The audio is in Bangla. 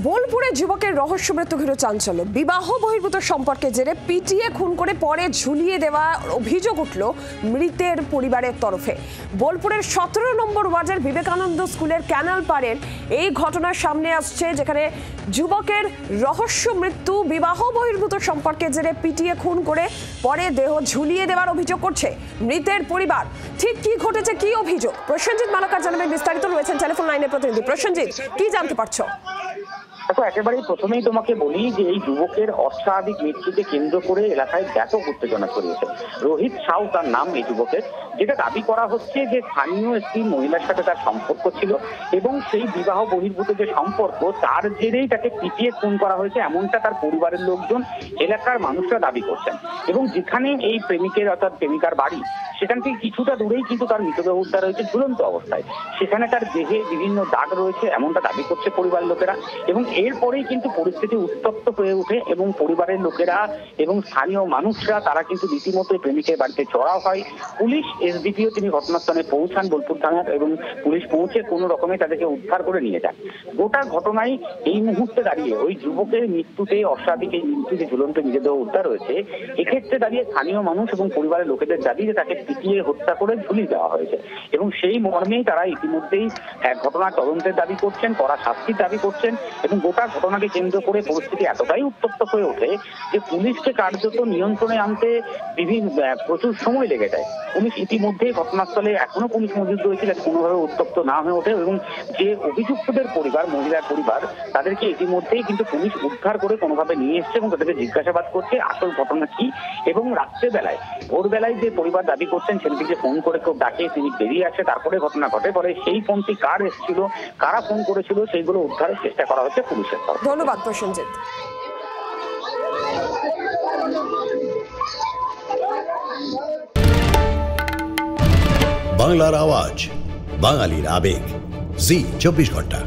বোলপুরে যুবকের রহস্য মৃত্যু ঘিরে চাঞ্চল্য। বিবাহ বহির্ভূত সম্পর্কে জেরে পিটিয়ে খুন করে পরে ঝুলিয়ে দেওয়া অভিযোগ উঠল মৃতের পরিবারের তরফে। বোলপুরের 17 নম্বর ওয়ার্ডের বিবেকানন্দ স্কুলের ক্যানাল পাড়ের এই ঘটনার সামনে আসছে, যেখানে যুবকের রহস্য মৃত্যু বিবাহ বহির্ভূত সম্পর্কে জেরে পিটিয়ে খুন করে পরে দেহ ঝুলিয়ে দেওয়ার অভিযোগ করছে মৃতের পরিবার। ঠিক কি ঘটেছে, কি অভিযোগ, প্রসেনজিৎ মালাকার জানাবেন বিস্তারিত। রয়েছেন টেলিফোন লাইনের প্রতিনিধি প্রসেনজিৎ, কি জানতে পারছো? দেখো, একেবারেই প্রথমেই তোমাকে বলি যে এই যুবকের অস্বাভাবিক মৃত্যুকে কেন্দ্র করে এলাকায় ব্যাপক উত্তেজনা ছড়িয়েছে। রোহিত সাউ তার নাম এই যুবকের, যেটা দাবি করা হচ্ছে যে স্থানীয় একটি মহিলার সাথে তার সম্পর্ক ছিল এবং সেই বিবাহ বহির্ভূত যে সম্পর্ক তার জেরেই তাকে পিটিয়ে খুন করা হয়েছে, এমনটা তার পরিবারের লোকজন, এলাকার মানুষরা দাবি করছেন। এবং যেখানে এই প্রেমিকের অর্থাৎ প্রেমিকার বাড়ি, সেখান থেকে কিছুটা দূরেই কিন্তু তার মৃতদেহ উদ্ধার হয়েছে ঝুলন্ত অবস্থায়। সেখানে তার দেহে বিভিন্ন দাগ রয়েছে, এমনটা দাবি করছে পরিবারের লোকেরা। এবং এরপরেই কিন্তু পরিস্থিতি উত্তপ্ত হয়ে ওঠে এবং পরিবারের লোকেরা এবং স্থানীয় মানুষরা তারা কিন্তু রীতিমতো প্রেমিকের বাড়িতে চড়াও হয়। পুলিশ এসডিপিও তিনি ঘটনাস্থলে পৌঁছান বোলপুর থানার, এবং পুলিশ পৌঁছে কোনো রকমে তাদেরকে উদ্ধার করে নিয়ে যান। গোটা ঘটনায় এই মুহূর্তে দাঁড়িয়ে ওই যুবকের মৃত্যুতে অস্বাভাবিক এই মৃত্যুতে ঝুলন্ত মৃতদেহ উদ্ধার হয়েছে, এক্ষেত্রে দাঁড়িয়ে স্থানীয় মানুষ এবং পরিবারের লোকেদের দাবি যে তাকে পিটিয়ে হত্যা করে ঝুলিয়ে দেওয়া হয়েছে। এবং সেই মর্মেই তারা ইতিমধ্যেই ঘটনার তদন্তের দাবি করছেন, কড়া শাস্তির দাবি করছেন। এবং গোটা ঘটনাকে কেন্দ্র করে পরিস্থিতি এতটাই উত্তপ্ত হয়ে ওঠে যে পুলিশকে কার্যত নিয়ন্ত্রণে আনতে প্রচুর সময় লেগে যায়। পুলিশ ইতিমধ্যেই ঘটনাস্থলে এখনো পুলিশ মজুদ রয়েছে যাতে কোনোভাবে উত্তপ্ত না হয়ে ওঠে। এবং যে অভিযুক্তদের পরিবার, মহিলার পরিবার, তাদেরকে ইতিমধ্যেই কিন্তু পুলিশ উদ্ধার করে কোনোভাবে নিয়ে এসছে এবং তাদেরকে জিজ্ঞাসাবাদ করছে আসল ঘটনা কি। এবং রাত্রেবেলায়, ভোরবেলায় যে পরিবার দাবি করছেন ছেলেটিকে ফোন করে কেউ ডাকে, তিনি বেরিয়ে আসে, তারপরে ঘটনা ঘটে। পরে সেই ফোনটি কার এসেছিল, কারা ফোন করেছিল, সেইগুলো উদ্ধারের চেষ্টা করা হচ্ছে পুলিশের তরফে। ধন্যবাদ প্রসেনজিৎ। বাংলার আওয়াজ, বাঙালির আবেগ, জি 24 ঘন্টা।